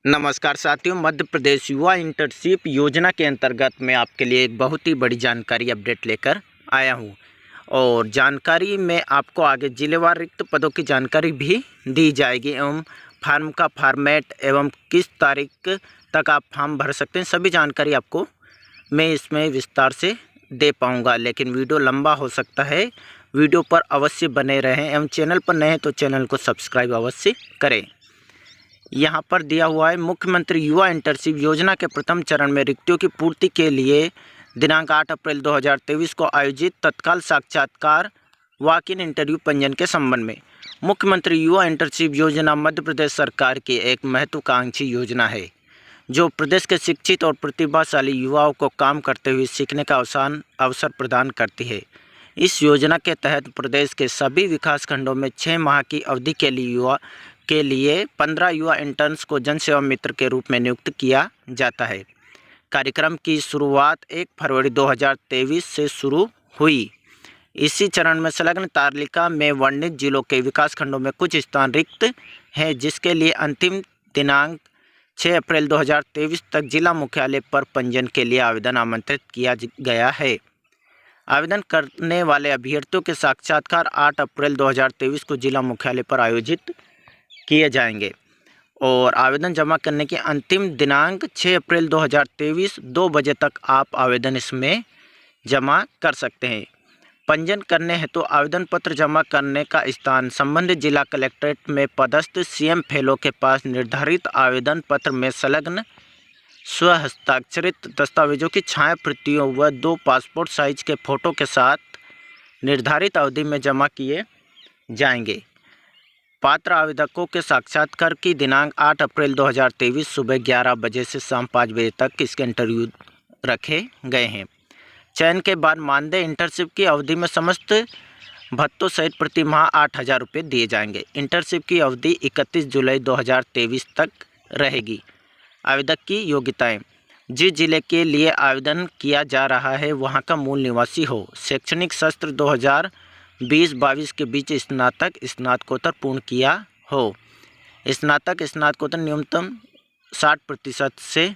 नमस्कार साथियों, मध्य प्रदेश युवा इंटर्नशिप योजना के अंतर्गत मैं आपके लिए एक बहुत ही बड़ी जानकारी अपडेट लेकर आया हूं। और जानकारी में आपको आगे जिलेवार रिक्त पदों की जानकारी भी दी जाएगी एवं फार्म का फॉर्मेट एवं किस तारीख तक आप फॉर्म भर सकते हैं, सभी जानकारी आपको मैं इसमें विस्तार से दे पाऊँगा। लेकिन वीडियो लंबा हो सकता है, वीडियो पर अवश्य बने रहें एवं चैनल पर नए हैं तो चैनल को सब्सक्राइब अवश्य करें। यहाँ पर दिया हुआ है, मुख्यमंत्री युवा इंटर्नशिप योजना के प्रथम चरण में रिक्तियों की पूर्ति के लिए दिनांक 8 अप्रैल 2023 को आयोजित तत्काल साक्षात्कार वॉक इन इंटरव्यू पंजीयन के संबंध में मुख्यमंत्री युवा इंटर्नशिप योजना मध्य प्रदेश सरकार की एक महत्वाकांक्षी योजना है जो प्रदेश के शिक्षित और प्रतिभाशाली युवाओं को काम करते हुए सीखने का अवसर प्रदान करती है। इस योजना के तहत प्रदेश के सभी विकासखंडों में 6 माह की अवधि के लिए 15 युवा इंटर्न्स को जनसेवा मित्र के रूप में नियुक्त किया जाता है। कार्यक्रम की शुरुआत 1 फरवरी 2023 से शुरू हुई। इसी चरण में संलग्न तालिका में वर्णित जिलों के विकासखंडों में कुछ स्थान रिक्त हैं, जिसके लिए अंतिम दिनांक 6 अप्रैल 2023 तक जिला मुख्यालय पर पंजीयन के लिए आवेदन आमंत्रित किया गया है। आवेदन करने वाले अभ्यर्थियों के साक्षात्कार 8 अप्रैल 2023 को जिला मुख्यालय पर आयोजित किए जाएंगे और आवेदन जमा करने की अंतिम दिनांक 6 अप्रैल 2023 2 बजे तक आप आवेदन इसमें जमा कर सकते हैं। पंजीयन करने हेतु तो आवेदन पत्र जमा करने का स्थान संबंधित जिला कलेक्ट्रेट में पदस्थ सीएम फेलो के पास निर्धारित आवेदन पत्र में संलग्न स्वहस्ताक्षरित दस्तावेजों की छायाप्रतियों व 2 पासपोर्ट साइज के फ़ोटो के साथ निर्धारित अवधि में जमा किए जाएंगे। पात्र आवेदकों के साक्षात्कार की दिनांक 8 अप्रैल 2023 सुबह 11 बजे से शाम 5 बजे तक इसके इंटरव्यू रखे गए हैं। चयन के बाद मानदेय इंटर्नशिप की अवधि में समस्त भत्तों सहित प्रति माह 8,000 रुपये दिए जाएंगे। इंटर्नशिप की अवधि 31 जुलाई 2023 तक रहेगी। आवेदक की योग्यताएं: जिस जिले के लिए आवेदन किया जा रहा है वहां का मूल निवासी हो, शैक्षणिक सत्र 2020-22 के बीच स्नातकोत्तर पूर्ण किया हो, स्नातकोत्तर न्यूनतम 60% से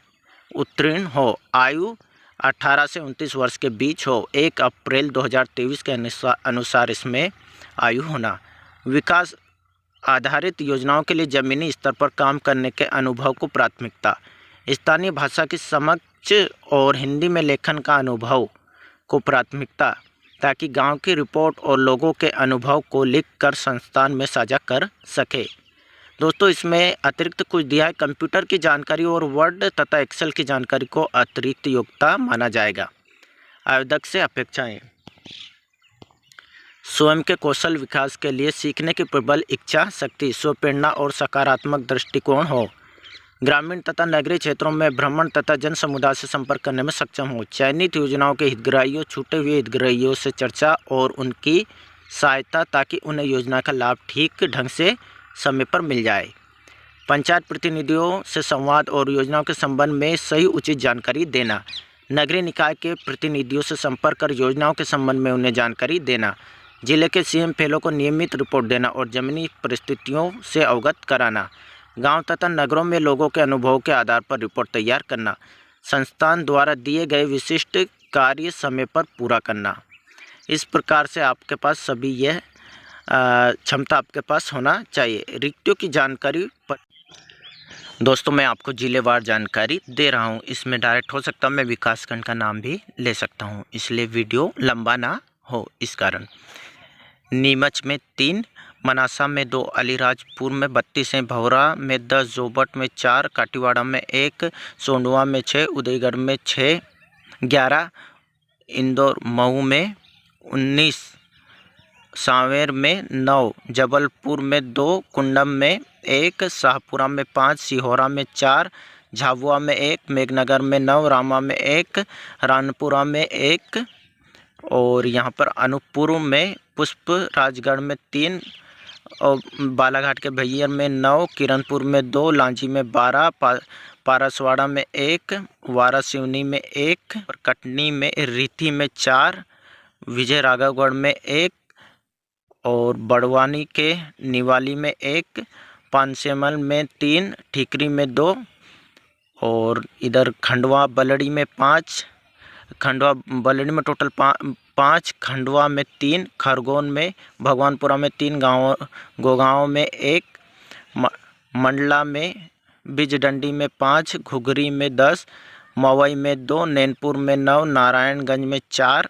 उत्तीर्ण हो, आयु 18 से 29 वर्ष के बीच हो, 1 अप्रैल 2023 के अनुसार इसमें आयु होना, विकास आधारित योजनाओं के लिए ज़मीनी स्तर पर काम करने के अनुभव को प्राथमिकता, स्थानीय भाषा की समझ और हिंदी में लेखन का अनुभव को प्राथमिकता, ताकि गांव की रिपोर्ट और लोगों के अनुभव को लिखकर संस्थान में साझा कर सके। दोस्तों, इसमें अतिरिक्त कुछ दिया है, कंप्यूटर की जानकारी और वर्ड तथा एक्सेल की जानकारी को अतिरिक्त योग्यता माना जाएगा। आवेदक से अपेक्षाएं: स्वयं के कौशल विकास के लिए सीखने की प्रबल इच्छा शक्ति, स्वप्रेरणा और सकारात्मक दृष्टिकोण हो, ग्रामीण तथा नगरीय क्षेत्रों में भ्रमण तथा जन समुदाय से संपर्क करने में सक्षम हो, चयनित योजनाओं के हितग्राहियों, छूटे हुए हितग्राहियों से चर्चा और उनकी सहायता ताकि उन्हें योजना का लाभ ठीक ढंग से समय पर मिल जाए, पंचायत प्रतिनिधियों से संवाद और योजनाओं के संबंध में सही उचित जानकारी देना, नगरीय निकाय के प्रतिनिधियों से संपर्क कर योजनाओं के संबंध में उन्हें जानकारी देना, जिले के सीएम फेलो को नियमित रिपोर्ट देना और ज़मीनी परिस्थितियों से अवगत कराना, गांव तथा नगरों में लोगों के अनुभवों के आधार पर रिपोर्ट तैयार करना, संस्थान द्वारा दिए गए विशिष्ट कार्य समय पर पूरा करना। इस प्रकार से आपके पास सभी यह क्षमता आपके पास होना चाहिए। रिक्तियों की जानकारी पर दोस्तों मैं आपको जिलेवार जानकारी दे रहा हूं। इसमें डायरेक्ट हो सकता है मैं विकासखंड का नाम भी ले सकता हूं, इसलिए वीडियो लंबा ना हो इस कारण। नीमच में 3, मनासा में 2, अलीराजपुर में 32 हैं, भौरा में 10, जोबट में 4, काटीवाड़ा में 1, सोंडवा में 6, उदयगढ़ में 6, 11, इंदौर मऊ में 19, सांवेर में 9, जबलपुर में 2, कुंडम में 1, शाहपुरा में 5, सिहोरा में 4, झाबुआ में 1, मेघनगर में 9, रामा में 1, रानपुरा में 1 और यहाँ पर अनूपपुर में, पुष्प राजगढ़ में 3 और बालाघाट के भैयर में 9, किरणपुर में 2, लांजी में 12, पारसवाड़ा में 1, वारासिवनी में 1 और कटनी में रीठी में 4, विजय राघवगढ़ में 1 और बड़वानी के निवाली में 1, पानसेमल में 3, ठीकरी में 2, और इधर खंडवा बलड़ी में 5, खंडवा बलड़ी में टोटल 5, खंडवा में 3, खरगोन में, भगवानपुरा में 3, गोगांव में 1, मंडला में, बिजडंडी में 5, घुघरी में 10, मवई में 2, नैनपुर में 9, नारायणगंज में 4,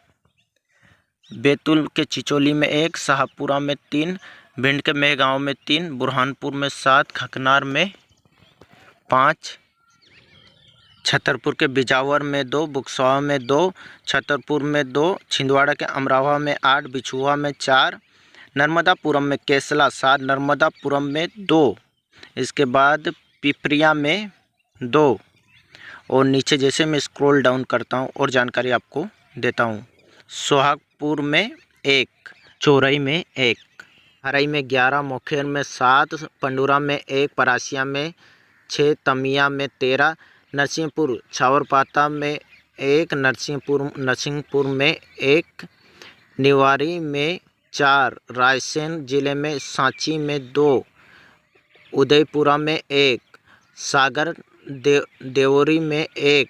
बैतूल के चिचोली में 1, शाहपुरा में 3, भिंड के मेहगांव में 3, बुरहानपुर में 7, खकनार में 5, छतरपुर के बिजावर में 2, बुकसवा में 2, छतरपुर में 2, छिंदवाड़ा के अमरावा में 8, बिछुआ में 4, नर्मदापुरम में केसला 7, नर्मदापुरम में 2, इसके बाद पिपरिया में 2, और नीचे जैसे मैं स्क्रॉल डाउन करता हूँ और जानकारी आपको देता हूँ, सोहागपुर में 1, चौरई में 1, हरई में 11, मोखेर में 7, पंडुरा में 1, परासिया में 6, तमिया में 13, नरसिंहपुर छावरपाता में 1, नरसिंहपुर में 1, निवारी में 4, रायसेन जिले में सांची में 2, उदयपुरा में 1, सागर देवरी में 1,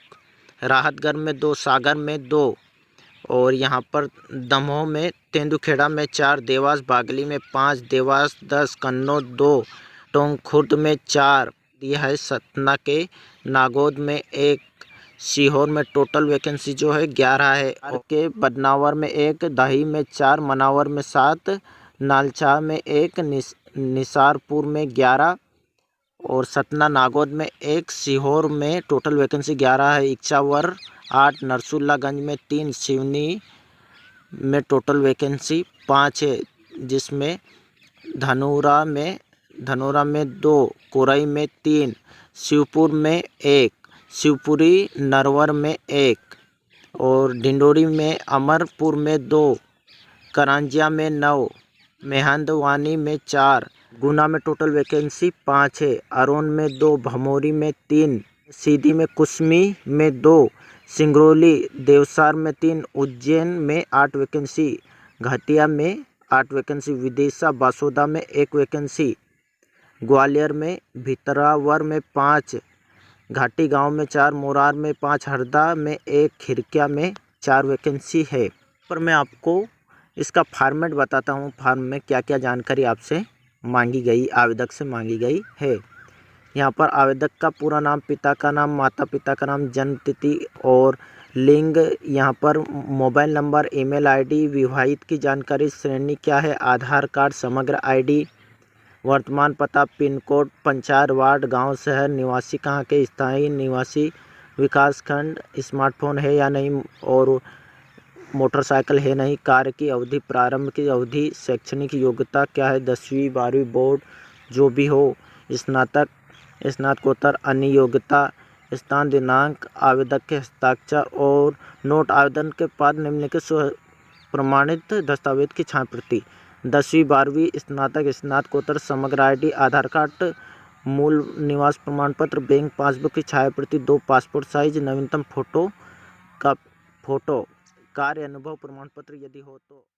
राहतगढ़ में 2, सागर में 2, और यहाँ पर दमोह में तेंदुखेड़ा में 4, देवास बागली में 5, देवास 10, कन्नौज 2, टोंक में 4, यह है सतना के नागौद में 1, सीहोर में टोटल वैकेंसी जो है 11 है, और के बदनावर में 1, दही में 4, मनावर में 7, नालछा में 1, निसारपुर में 11, और सतना नागौद में 1, सीहोर में टोटल वैकेंसी 11 है, इच्छावर 8, नरसुल्लागंज में 3, सिवनी में टोटल वैकेंसी 5 है, जिसमें धनोरा में 2, कोरई में 3, शिवपुर में 1, शिवपुरी नरवर में 1, और डिंडोरी में अमरपुर में 2, करंजिया में 9, मेहंदवानी में 4, गुना में टोटल वैकेंसी 5 है, अरोन में 2, भमोरी में 3, सीधी में कुसमी में 2, सिंगरौली देवसार में 3, उज्जैन में 8 वैकेंसी, घाटिया में 8 वैकेंसी, विदिशा बासोदा में 1 वैकेंसी, ग्वालियर में भितरावर में 5, घाटी गांव में 4, मोरार में 5, हरदा में 1, खिरकिया में 4 वैकेंसी है। पर मैं आपको इसका फॉर्मेट बताता हूँ, फॉर्म में क्या क्या जानकारी आपसे मांगी गई, आवेदक से मांगी गई है। यहाँ पर आवेदक का पूरा नाम, पिता का नाम, माता पिता का नाम, जन्म तिथि और लिंग, यहाँ पर मोबाइल नंबर, ईमेल आईडी, विवाहित की जानकारी, श्रेणी क्या है, आधार कार्ड, समग्र आईडी, वर्तमान पता, पिन कोड, पंचायत, वार्ड, गांव, शहर, निवासी कहाँ के, स्थायी निवासी, विकासखंड, स्मार्टफोन है या नहीं और मोटरसाइकिल है नहीं, कार्य की अवधि, प्रारंभ की अवधि, शैक्षणिक योग्यता क्या है, 10वीं 12वीं बोर्ड जो भी हो, स्नातक, स्नातकोत्तर, अन्य योग्यता, स्थान, दिनांक, आवेदक के हस्ताक्षर और नोट, आवेदन के बाद निम्नलिखित प्रमाणित दस्तावेज की छायाप्रति, 10वीं 12वीं, स्नातक, स्नातकोत्तर, समग्र आईडी, आधार कार्ड, मूल निवास प्रमाण पत्र, बैंक पासबुक की छायाप्रति, 2 पासपोर्ट साइज नवीनतम फोटो, कार्य अनुभव प्रमाण पत्र यदि हो तो।